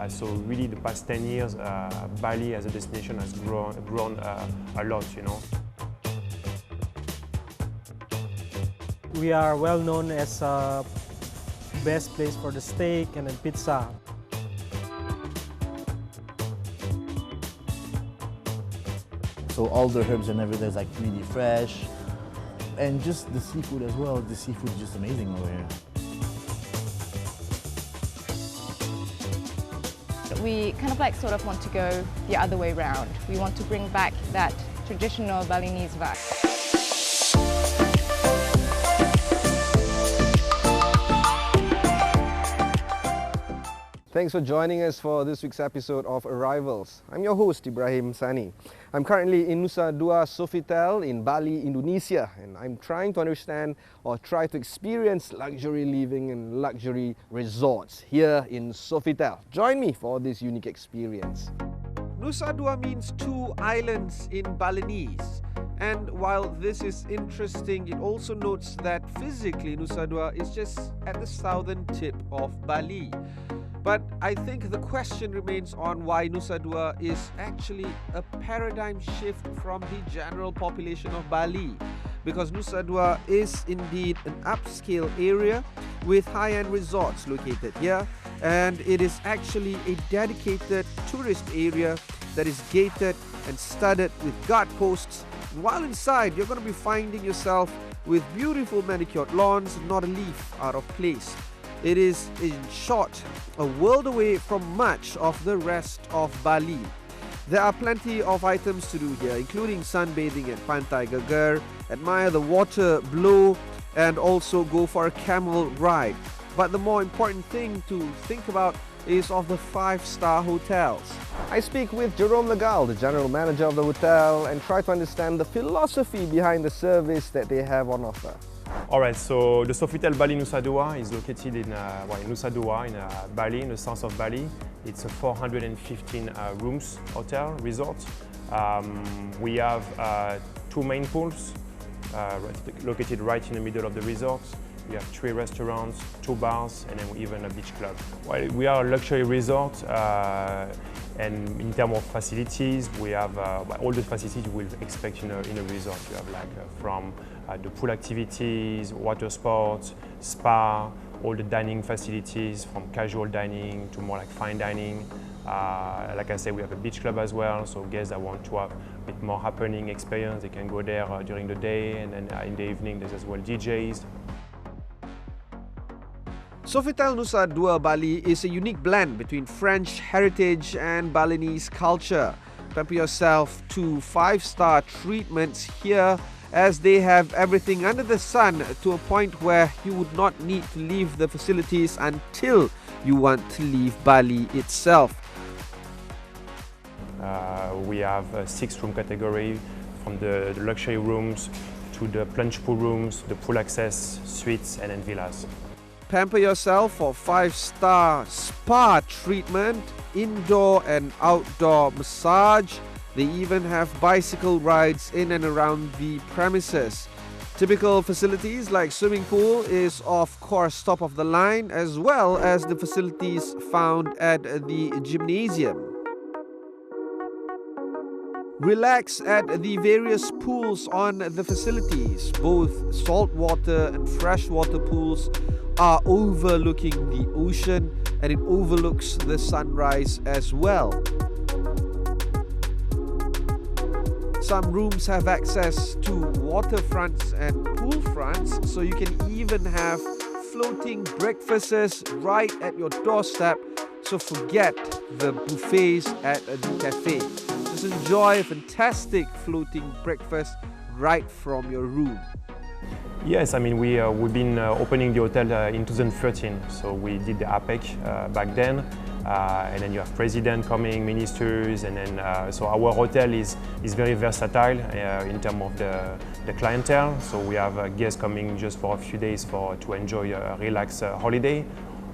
So really the past 10 years, Bali as a destination has grown a lot, you know. We are well known as a best place for the steak and then pizza. So all the herbs and everything is like really fresh. And just the seafood as well. The seafood is just amazing over here. We kind of like sort of want to go the other way round. We want to bring back that traditional Balinese vibe. Thanks for joining us for this week's episode of Arrivals. I'm your host, Ibrahim Sani. I'm currently in Nusa Dua Sofitel in Bali, Indonesia, and I'm trying to understand or try to experience luxury living and luxury resorts here in Sofitel. Join me for this unique experience. Nusa Dua means two islands in Balinese. And while this is interesting, it also notes that physically Nusa Dua is just at the southern tip of Bali. But I think the question remains on why Nusa Dua is actually a paradigm shift from the general population of Bali. Because Nusa Dua is indeed an upscale area with high-end resorts located here, and it is actually a dedicated tourist area that is gated and studded with guard posts. While inside, you're going to be finding yourself with beautiful manicured lawns, not a leaf out of place. It is, in short, a world away from much of the rest of Bali. There are plenty of items to do here, including sunbathing at Pantai Geger, admire the water below, and also go for a camel ride. But the more important thing to think about is of the 5-star hotels. I speak with Jerome Legal, the general manager of the hotel, and try to understand the philosophy behind the service that they have on offer. Alright, so the Sofitel Bali Nusa Dua is located in Nusa Dua in Bali, in the south of Bali. It's a 415 rooms hotel resort. We have 2 main pools located right in the middle of the resort. We have 3 restaurants, 2 bars, and then even a beach club. Well, we are a luxury resort, and in terms of facilities, we have all the facilities you will expect in a resort. You have from the pool activities, water sports, spa, all the dining facilities, from casual dining to more like fine dining. Like I said, we have a beach club as well, so guests that want to have a bit more happening experience, they can go there during the day, and then in the evening there's as well DJs. Sofitel Nusa Dua Bali is a unique blend between French heritage and Balinese culture. Pamper yourself to 5-star treatments here, as they have everything under the sun to a point where you would not need to leave the facilities until you want to leave Bali itself. We have a 6-room category, from the luxury rooms to the plunge pool rooms, the pool access, suites, and then villas. Pamper yourself for 5-star spa treatment, indoor and outdoor massage. They even have bicycle rides in and around the premises. Typical facilities like swimming pool is of course top of the line, as well as the facilities found at the gymnasium. Relax at the various pools on the facilities. Both saltwater and freshwater pools are overlooking the ocean, and it overlooks the sunrise as well. Some rooms have access to waterfronts and pool fronts, so you can even have floating breakfasts right at your doorstep. So forget the buffets at the cafe. Just enjoy a fantastic floating breakfast right from your room. Yes, I mean we've been opening the hotel in 2013, so we did the APEC back then, and then you have president coming, ministers, and then so our hotel is very versatile in terms of the clientele. So we have guests coming just for a few days to enjoy a relaxed holiday,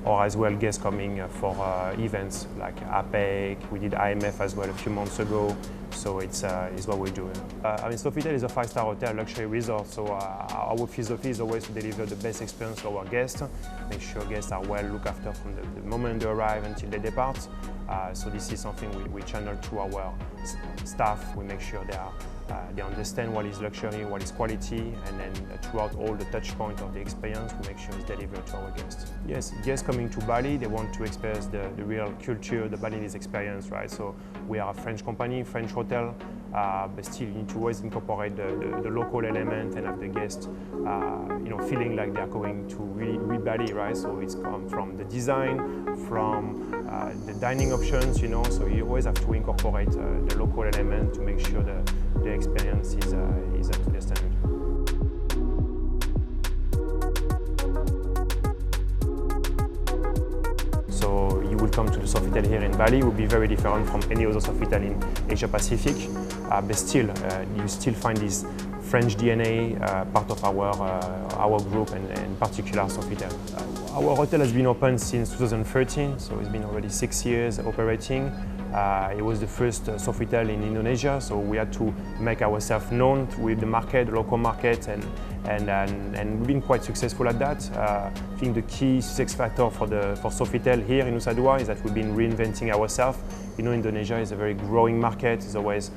or as well guests coming for events like APEC. We did IMF as well a few months ago, so it's what we're doing. I mean, Sofitel is a 5-star hotel, luxury resort, so our philosophy is always to deliver the best experience to our guests, make sure guests are well looked after from the moment they arrive until they depart. So this is something we channel to our staff. We make sure they understand what is luxury, what is quality, and then throughout all the touch points of the experience, we make sure it's delivered to our guests. Yes, guests coming to Bali, they want to experience the real culture, the Balinese experience, right? So we are a French company, French hotel, but still you need to always incorporate the local element and have the guests, feeling like they're going to really Bali, right? So it's come from the design, from the dining options, so you always have to incorporate the local element to make sure the experience is up to the standard. So you will come to the Sofitel here in Bali. It will be very different from any other Sofitel in Asia Pacific, but still you still find this French DNA part of our group, and in particular Sofitel. Our hotel has been open since 2013, so it's been already 6 years operating. It was the first Sofitel in Indonesia, so we had to make ourselves known with the market, the local market, and we've been quite successful at that. I think the key success factor for Sofitel here in Nusa Dua is that we've been reinventing ourselves. Indonesia is a very growing market. There's always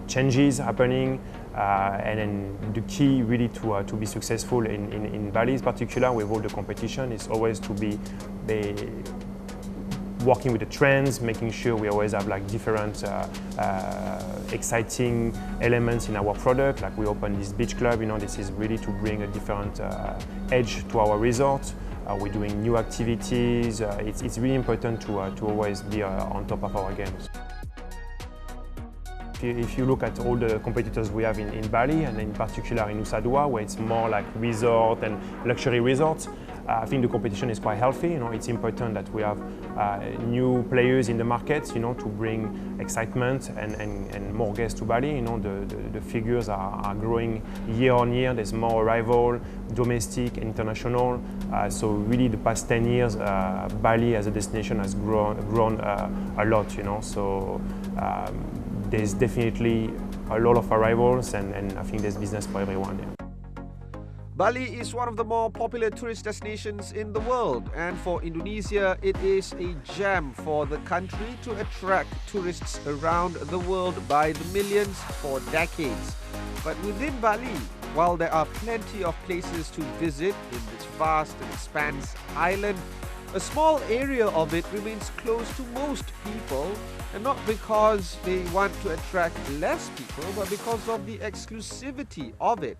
changes happening, and then the key really to be successful in Bali in particular with all the competition is always to be working with the trends, making sure we always have like different exciting elements in our product. Like we opened this beach club, this is really to bring a different edge to our resort. We're doing new activities. It's really important to always be on top of our games. If you look at all the competitors we have in Bali, and in particular in Nusa Dua, where it's more like resort and luxury resorts, I think the competition is quite healthy. It's important that we have new players in the market, to bring excitement and more guests to Bali. The figures are growing year on year. There's more arrival, domestic and international. So really, the past 10 years, Bali as a destination has grown a lot. So there's definitely a lot of arrivals, and I think there's business for everyone. Yeah. Bali is one of the more popular tourist destinations in the world, and for Indonesia, it is a gem for the country to attract tourists around the world by the millions for decades. But within Bali, while there are plenty of places to visit in this vast and expanse island, a small area of it remains closed to most people, and not because they want to attract less people, but because of the exclusivity of it.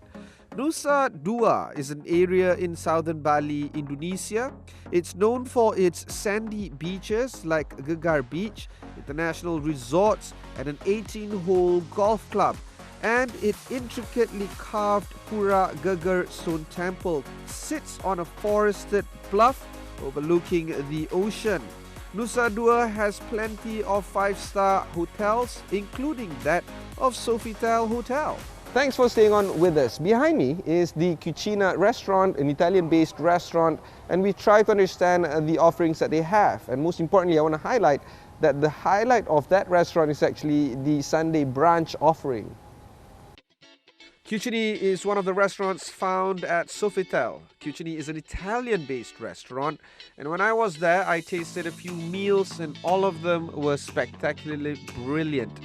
Nusa Dua is an area in southern Bali, Indonesia. It's known for its sandy beaches like Gegar Beach, international resorts, and an 18-hole golf club. And its intricately carved Pura Gegar Stone Temple sits on a forested bluff overlooking the ocean. Nusa Dua has plenty of 5-star hotels, including that of Sofitel Hotel. Thanks for staying on with us. Behind me is the Cucina restaurant, an Italian-based restaurant, and we try to understand the offerings that they have. And most importantly, I want to highlight that the highlight of that restaurant is actually the Sunday brunch offering. Cucini is one of the restaurants found at Sofitel. Cucini is an Italian-based restaurant, and when I was there, I tasted a few meals, and all of them were spectacularly brilliant.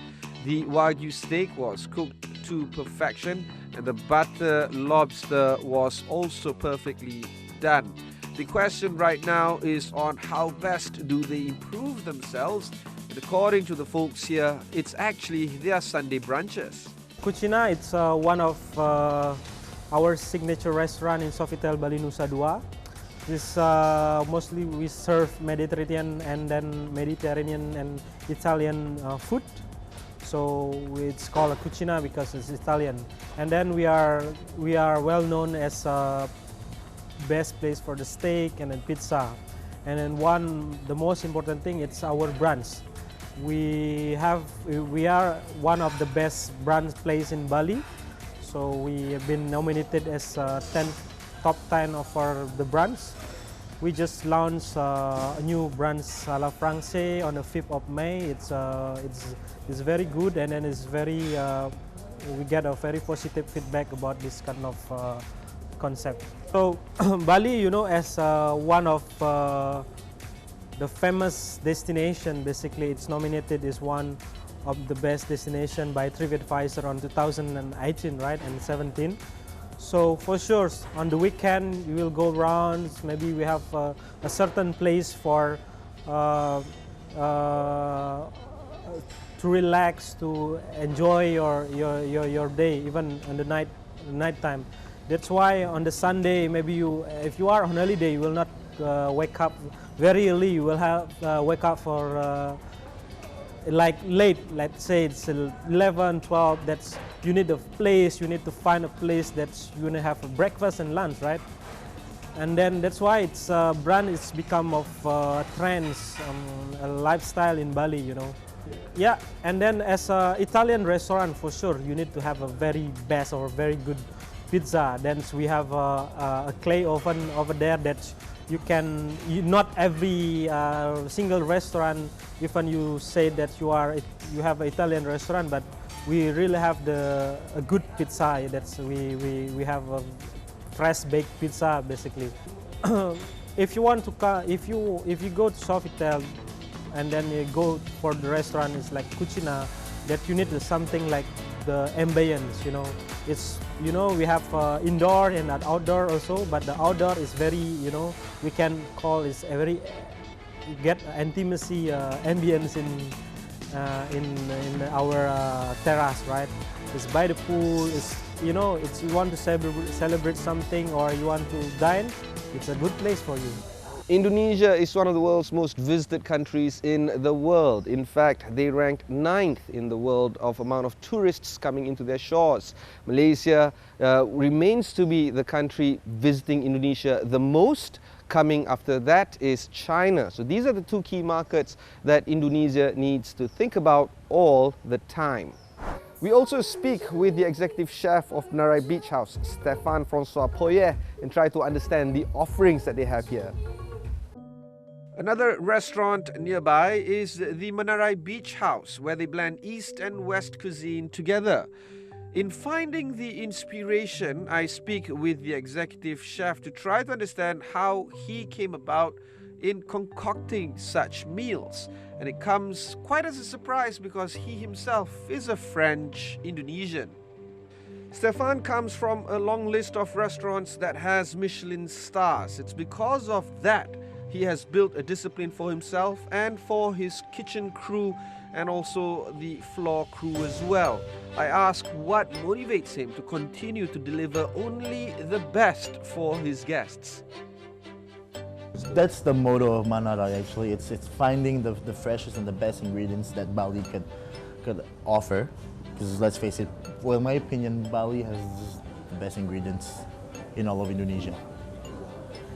The Wagyu steak was cooked to perfection, and the butter lobster was also perfectly done. The question right now is on how best do they improve themselves, and according to the folks here, it's actually their Sunday brunches. Cucina, it's one of our signature restaurant in Sofitel Bali Nusa Dua. This mostly we serve Mediterranean and Italian food. So it's called a cucina because it's Italian. And then we are well known as best place for the steak and then pizza. And then the most important thing, it's our brunch. We are one of the best brunch place in Bali. So we have been nominated as top 10 of the brunch. we just launched a new brand Sala Francais on the 5th of May. It's very good, and then it's very we get a very positive feedback about this kind of concept. So Bali, you know, as one of the famous destination, basically it's nominated as one of the best destination by TripAdvisor on 2018, right, and 17. So for sure, on the weekend you will go around. Maybe we have a certain place for to relax, to enjoy your day, even on the night time. That's why on the Sunday, maybe if you are on holiday, you will not wake up very early. You will have wake up for like late, let's say it's 11, 12, that's, you need a place, you need to find a place that's you want to have a breakfast and lunch, right? And then that's why it's brand is become of trends, a lifestyle in Bali, you know. Yeah, and then as a Italian restaurant, for sure, you need to have a very best or very good pizza. Then we have a clay oven over there that you can, not every single restaurant, even you say that you have an Italian restaurant, but we really have a good pizza. That's we have a fresh baked pizza basically. If you want to if you go to Sofitel and then you go for the restaurant, it's like cucina, that you need something like the ambience, you know. It's, you know, we have indoor and outdoor also, but the outdoor is very, you know, we can call it's a very, you get intimacy ambience in our terrace, right? It's by the pool. It's, you know, it's, you want to celebrate something or you want to dine, it's a good place for you. Indonesia is one of the world's most visited countries in the world. In fact, they rank 9th in the world of amount of tourists coming into their shores. Malaysia remains to be the country visiting Indonesia the most. Coming after that is China. So these are the two key markets that Indonesia needs to think about all the time. We also speak with the executive chef of Menara Beach House, Stefan Francois Poyet, and try to understand the offerings that they have here. Another restaurant nearby is the Menara Beach House, where they blend East and West cuisine together. In finding the inspiration, I speak with the executive chef to try to understand how he came about in concocting such meals. And it comes quite as a surprise because he himself is a French Indonesian. Stefan comes from a long list of restaurants that has Michelin stars. It's because of that he has built a discipline for himself and for his kitchen crew and also the floor crew as well. I ask what motivates him to continue to deliver only the best for his guests. That's the motto of Menara actually. It's finding the freshest and the best ingredients that Bali could offer. Because let's face it, well, in my opinion, Bali has the best ingredients in all of Indonesia.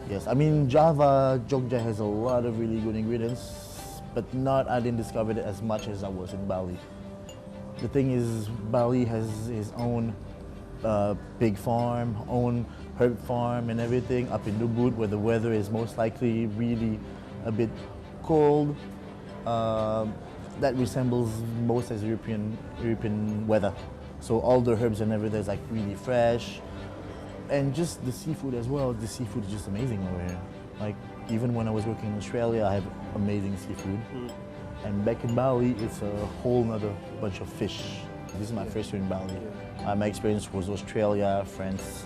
Yes, I mean Java, Jogja has a lot of really good ingredients, but I didn't discover it as much as I was in Bali. The thing is, Bali has his own pig farm, own herb farm and everything up in Ubud, where the weather is most likely really a bit cold. That resembles most as European weather. So all the herbs and everything is like really fresh. And just the seafood as well. The seafood is just amazing over here. Like, even when I was working in Australia, I have amazing seafood. And back in Bali, it's a whole nother bunch of fish. This is my first year in Bali. My experience was Australia, France.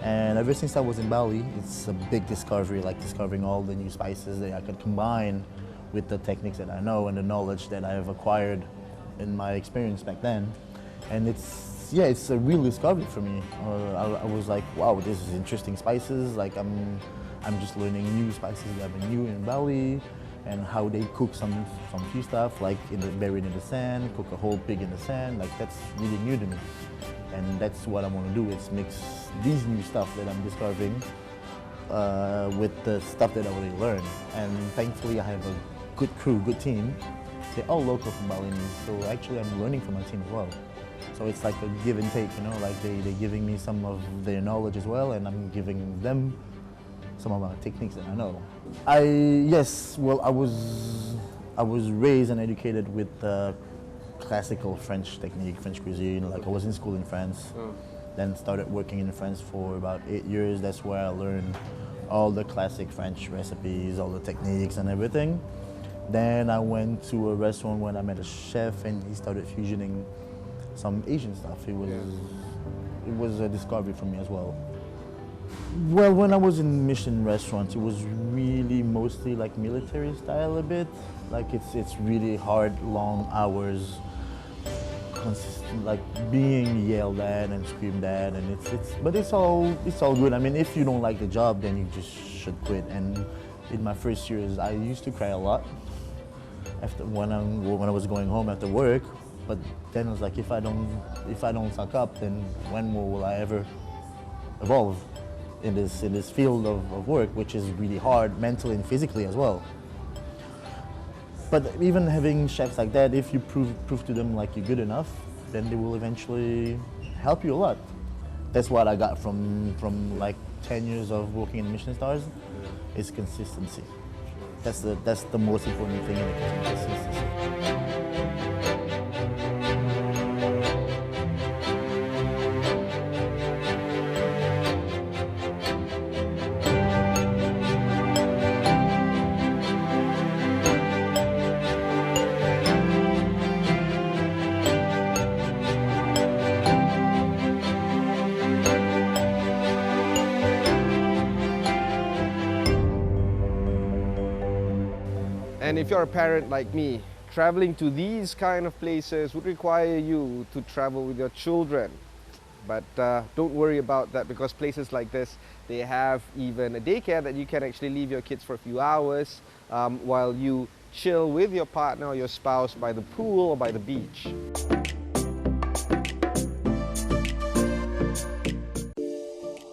And ever since I was in Bali, it's a big discovery, like discovering all the new spices that I could combine with the techniques that I know and the knowledge that I have acquired in my experience back then. And it's a real discovery for me. I was like, wow, this is interesting spices. Like I'm just learning new spices that I've been new in Bali, and how they cook some few stuff, like buried in the sand, cook a whole pig in the sand. Like that's really new to me, and that's what I want to do. Is mix these new stuff that I'm discovering with the stuff that I already learned. And thankfully, I have a good crew, good team. They're all local from Balinese, so actually I'm learning from my team as well. So it's like a give and take, you know, like they're giving me some of their knowledge as well, and I'm giving them some of our techniques that I know. Yes, well, I was raised and educated with classical French technique, French cuisine. Like I was in school in France, then started working in France for about 8 years. That's where I learned all the classic French recipes, all the techniques and everything. Then I went to a restaurant where I met a chef and he started fusioning some Asian stuff. It was a discovery for me as well. Well, when I was in Michelin restaurants, it was really mostly like military style a bit. Like it's really hard, long hours, consistent, like being yelled at and screamed at, and but it's all good. I mean, if you don't like the job, then you just should quit. And in my first years, I used to cry a lot after when I was going home after work. But then I was like, if I don't suck up, then when more will I ever evolve in this field of work, which is really hard mentally and physically as well. But even having chefs like that, if you prove to them like you're good enough, then they will eventually help you a lot. That's what I got from like 10 years of working in Michelin stars, is consistency. That's the most important thing in the kitchen, consistency. And if you're a parent like me, traveling to these kind of places would require you to travel with your children. But don't worry about that, because places like this, they have even a daycare that you can actually leave your kids for a few hours while you chill with your partner or your spouse by the pool or by the beach.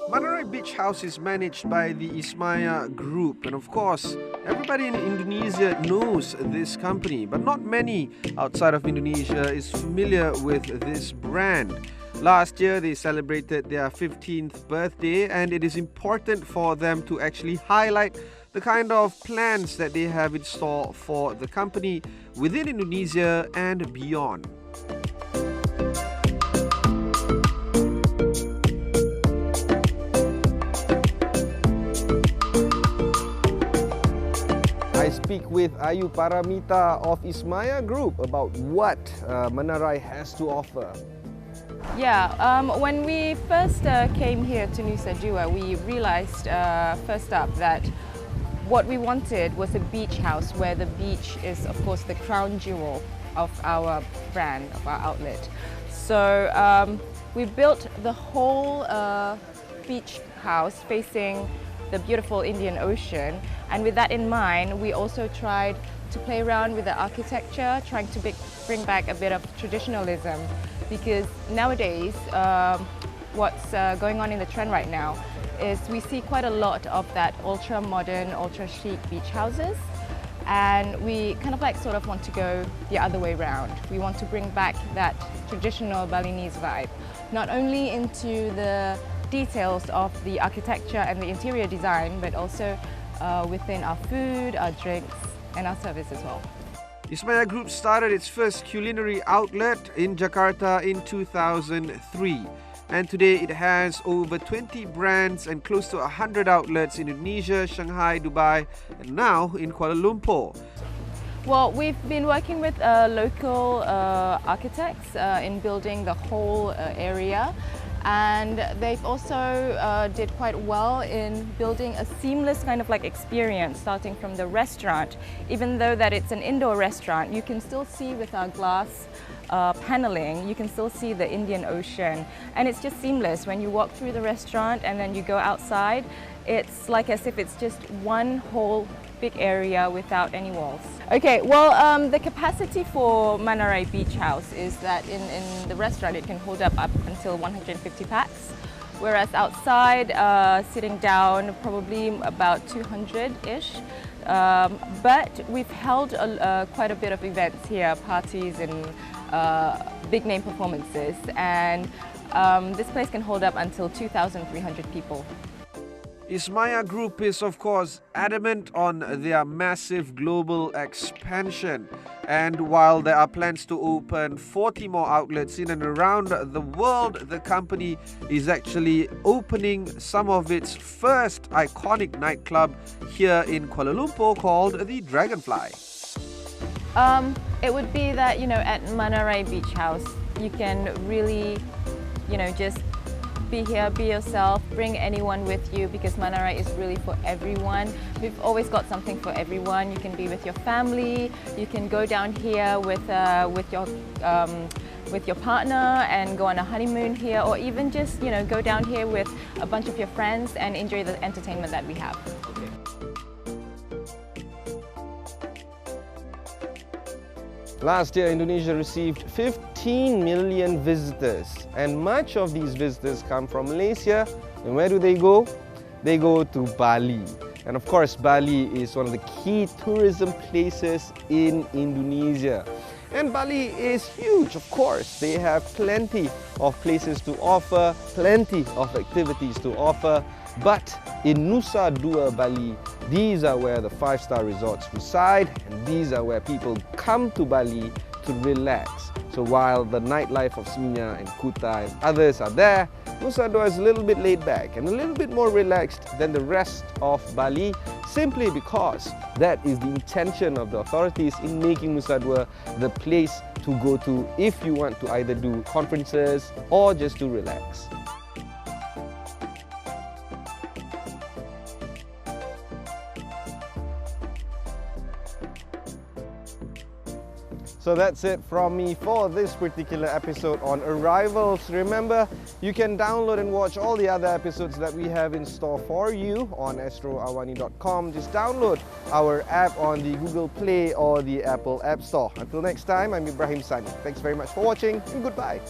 Menara Beach House is managed by the Ismaya Group, and of course, everybody in Indonesia knows this company, but not many outside of Indonesia is familiar with this brand. Last year, they celebrated their 15th birthday, and it is important for them to actually highlight the kind of plans that they have in store for the company within Indonesia and beyond. I speak with Ayu Paramita of Ismaya Group about what Menara has to offer. Yeah, when we first came here to Nusa Dua, we realized first up that what we wanted was a beach house where the beach is, of course, the crown jewel of our brand, of our outlet. So we built the whole beach house facing the beautiful Indian Ocean, and with that in mind, we also tried to play around with the architecture, trying to bring back a bit of traditionalism, because nowadays what's going on in the trend right now is we see quite a lot of that ultra modern, ultra chic beach houses, and we kind of like sort of want to go the other way around. We want to bring back that traditional Balinese vibe, not only into the details of the architecture and the interior design, but also within our food, our drinks, and our service as well. Ismaya Group started its first culinary outlet in Jakarta in 2003, and today it has over 20 brands and close to 100 outlets in Indonesia, Shanghai, Dubai, and now in Kuala Lumpur. Well, we've been working with local architects in building the whole area, and they've also did quite well in building a seamless kind of like experience starting from the restaurant. Even though that it's an indoor restaurant, you can still see with our glass paneling, you can still see the Indian Ocean, and it's just seamless. When you walk through the restaurant and then you go outside, it's like as if it's just one whole big area without any walls. Okay, well, the capacity for Menara Beach House is that in the restaurant it can hold up until 150 packs, whereas outside, sitting down, probably about 200-ish. But we've held quite a bit of events here, parties and big name performances, and this place can hold up until 2,300 people. Ismaya Group is, of course, adamant on their massive global expansion. And while there are plans to open 40 more outlets in and around the world, the company is actually opening some of its first iconic nightclub here in Kuala Lumpur called the Dragonfly. It would be that, at Menara Beach House, you can really, just be here, be yourself, bring anyone with you, because Menara is really for everyone. We've always got something for everyone. You can be with your family, you can go down here with your partner and go on a honeymoon here, or even just go down here with a bunch of your friends and enjoy the entertainment that we have. Last year, Indonesia received 15 million visitors, and much of these visitors come from Malaysia. And where do they go? They go to Bali. And of course, Bali is one of the key tourism places in Indonesia. And Bali is huge, of course. They have plenty of places to offer, plenty of activities to offer. But in Nusa Dua, Bali, these are where the 5-star resorts reside, and these are where people come to Bali to relax. So while the nightlife of Smina and Kuta and others are there, Nusa Dua is a little bit laid back and a little bit more relaxed than the rest of Bali, simply because that is the intention of the authorities in making Nusa Dua the place to go to if you want to either do conferences or just to relax. So that's it from me for this particular episode on arrivals. Remember, you can download and watch all the other episodes that we have in store for you on astroawani.com. Just download our app on the Google Play or the Apple App Store. Until next time, I'm Ibrahim Sani. Thanks very much for watching, and goodbye.